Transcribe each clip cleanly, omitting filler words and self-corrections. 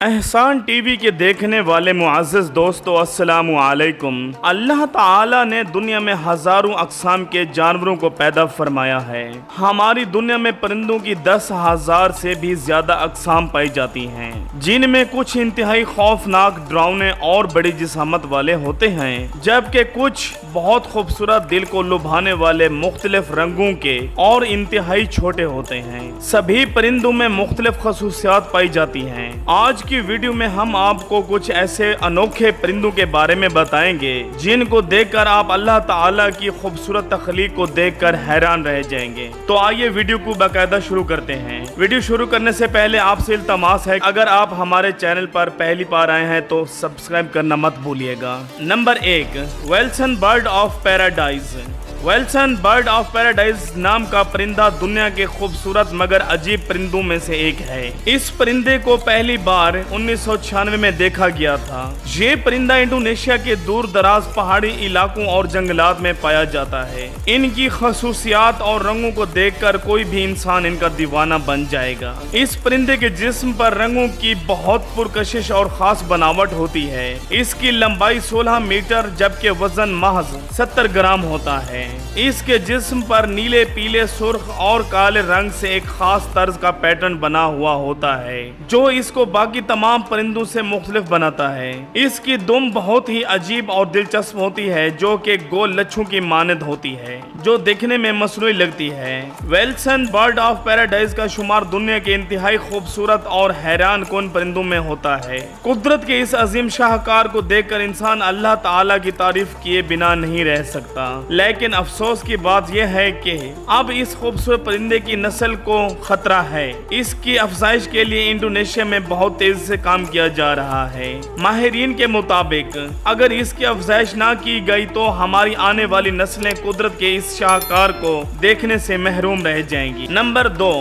احسان T V کے دیکھنے والے معزز دوستو السلام علیکم۔ اللہ تعالی نے دنیا میں ہزاروں اقسام کے جانوروں کو پیدا فرمایا ہے۔ ہماری دنیا میں پرندوں کی 10,000 سے بھی زیادہ اقسام پائی جاتی ہیں، جن میں کچھ انتہائی خوفناک، ڈراؤنے اور بڑی جسامت والے ہوتے ہیں، جبکہ کچھ بہت خوبصورت، دل کو لبھانے والے، مختلف رنگوں کے اور انتہائی چھوٹے ہوتے ہیں۔ سبھی پرندوں میں مختلف خصوصیات پائی جاتی ہیں۔ آج کی ویڈیو میں ہم آپ کو کچھ ایسے انوکھے پرندوں کے بارے میں بتائیں گے جن کو دیکھ کر آپ اللہ تعالیٰ کی خوبصورت تخلیق کو دیکھ کر حیران رہ جائیں گے۔ تو آئیے ویڈیو کو باقاعدہ شروع کرتے ہیں۔ ویڈیو شروع کرنے سے پہلے آپ سے التماس ہے، اگر آپ ہمارے چینل پر پہلی بار آئے ہیں تو سبسکرائب کرنا مت بھولیے گا۔ Number 1، Wilson bird of paradise. Wilson bird of paradise نام کا پرندہ دنیا کے خوبصورت مگر عجیب پرندوں میں سے ایک ہے۔ اس پرندے کو پہلی بار 1996 میں دیکھا گیا تھا۔ یہ پرندہ انڈونیشیا کے دور دراز پہاڑی علاقوں اور جنگلات میں پایا جاتا ہے۔ ان کی خصوصیات اور رنگوں کو دیکھ کر کوئی بھی انسان ان کا دیوانہ بن جائے گا۔ اس پرندے کے جسم پر رنگوں کی بہت پرکشش اور خاص بناوٹ ہوتی ہے۔ اس کی لمبائی 16 میٹر جبکہ وزن محض 70 گرام ہوتا ہے۔ اس کے جسم پر نیلے، پیلے، سرخ اور کالے رنگ سے ایک خاص طرز کا پیٹرن بنا ہوا ہوتا ہے جو اس کو باقی تمام پرندوں سے مختلف بناتا ہے۔ اس کی دم بہت ہی عجیب اور دلچسپ ہوتی ہے جو کہ گول لچھوں کی مانند ہوتی ہے جو دیکھنے میں مصنوعی لگتی ہے۔ ویلسن برڈ آف پیراڈائز کا شمار دنیا کے انتہائی خوبصورت اور حیران کن پرندوں میں ہوتا ہے۔ قدرت کے اس عظیم شاہکار کو دیکھ کر انسان اللہ تعالیٰ کی تعریف کیے بنا نہیں رہ سکتا، لیکن افسوس کی بات یہ ہے کہ اب اس خوبصورت پرندے کی نسل کو خطرہ ہے۔ اس کی افزائش کے لیے انڈونیشیا میں بہت تیزی سے کام کیا جا رہا ہے۔ ماہرین کے مطابق اگر اس کی افزائش نہ کی گئی تو ہماری آنے والی نسلیں قدرت کے اس شاہکار کو دیکھنے سے محروم رہ جائیں گی۔ Number 2،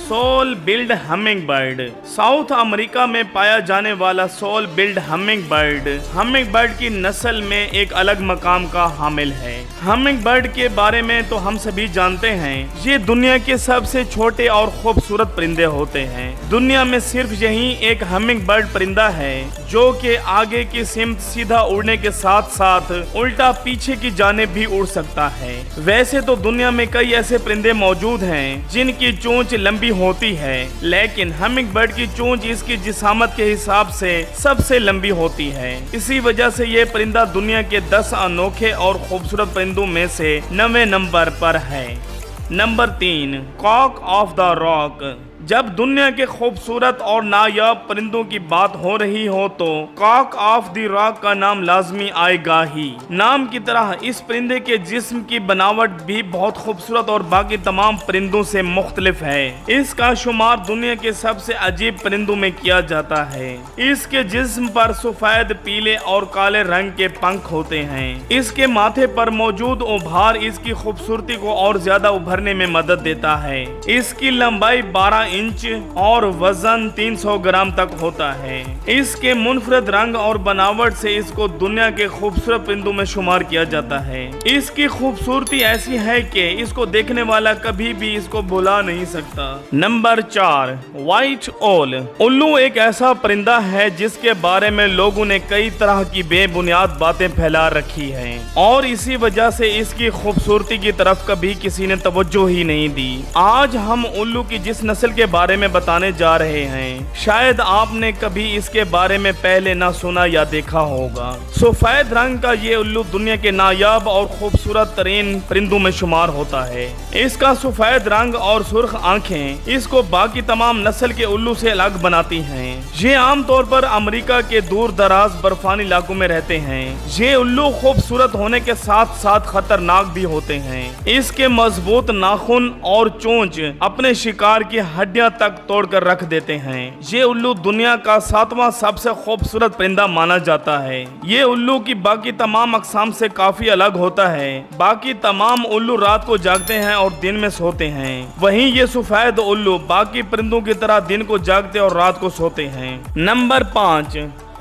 sword billed hummingbird. South America میں پایا جانے والا سول بلڈ ہمنگ برڈ کی نسل میں ایک الگ مقام کا حامل ہے۔ ہمنگ برڈ کے بارے میں تو ہم سبھی جانتے ہیں، یہ دنیا کے سب سے چھوٹے اور خوبصورت پرندے ہوتے ہیں۔ دنیا میں صرف یہی ایک ہمنگ برڈ پرندہ ہے جو کہ آگے کی سمت سیدھا اڑنے کے ساتھ ساتھ الٹا پیچھے کی جانب بھی اڑ سکتا ہے۔ ویسے تو دنیا میں کئی ایسے پرندے موجود ہیں جن کی چونچ لمبی ہوتی ہے، لیکن ہمنگ برڈ کی چونچ اس کی جسامت کے حساب سے سب سے لمبی ہوتی ہے۔ اسی وجہ سے یہ پرندہ دنیا کے 10 انوکھے اور خوبصورت پرندوں میں سے 9ویں نمبر پر ہے۔ نمبر 3، کاک آف دا راک۔ جب دنیا کے خوبصورت اور نایاب پرندوں کی بات ہو رہی ہو تو کاک آف دی راک کا نام لازمی آئے گا ہی۔ نام کی طرح اس پرندے کے جسم کی بناوٹ بھی بہت خوبصورت اور باقی تمام پرندوں سے مختلف ہے۔ اس کا شمار دنیا کے سب سے عجیب پرندوں میں کیا جاتا ہے۔ اس کے جسم پر سفید، پیلے اور کالے رنگ کے پنکھ ہوتے ہیں۔ اس کے ماتھے پر موجود ابھار اس کی خوبصورتی کو اور زیادہ ابھرنے میں مدد دیتا ہے۔ اس کی لمبائی 12 انچ اور وزن 300 گرام تک ہوتا ہے۔ اس کے منفرد رنگ اور بناوٹ سے اس کو دنیا کے خوبصورت پرندوں میں شمار کیا جاتا ہے۔ اس کی خوبصورتی ایسی ہے کہ اس کو دیکھنے والا کبھی بھی اس کو بھلا نہیں سکتا۔ نمبر 4، وائٹ اول۔ الو ایک ایسا پرندہ ہے جس کے بارے میں لوگوں نے کئی طرح کی بے بنیاد باتیں پھیلا رکھی ہیں اور اسی وجہ سے اس کی خوبصورتی کی طرف کبھی کسی نے توجہ ہی نہیں دی۔ آج ہم الو کی جس نسل کے بارے میں بتانے جا رہے ہیں شاید آپ نے کبھی اس کے بارے میں پہلے نہ سنا یا دیکھا ہوگا۔ سفید رنگ کا یہ الو دنیا کے نایاب اور خوبصورت ترین پرندوں میں شمار ہوتا ہے۔ اس کا سفید رنگ اور سرخ آنکھیں اس کو باقی تمام نسل کے الو سے الگ بناتی ہیں۔ یہ عام طور پر امریکہ کے دور دراز برفانی علاقوں میں رہتے ہیں۔ یہ الو خوبصورت ہونے کے ساتھ ساتھ خطرناک بھی ہوتے ہیں۔ اس کے مضبوط ناخن اور چونچ اپنے شکار کی ہڈیاں تک توڑ کر رکھ دیتے ہیں۔ یہ الو دنیا کا 7واں سب سے خوبصورت پرندہ مانا جاتا ہے۔ یہ الو کی باقی تمام اقسام سے کافی الگ ہوتا ہے۔ باقی تمام الو رات کو جاگتے ہیں اور دن میں سوتے ہیں، وہیں یہ سفید الو باقی پرندوں کی طرح دن کو جاگتے اور رات کو سوتے ہیں۔ نمبر 5،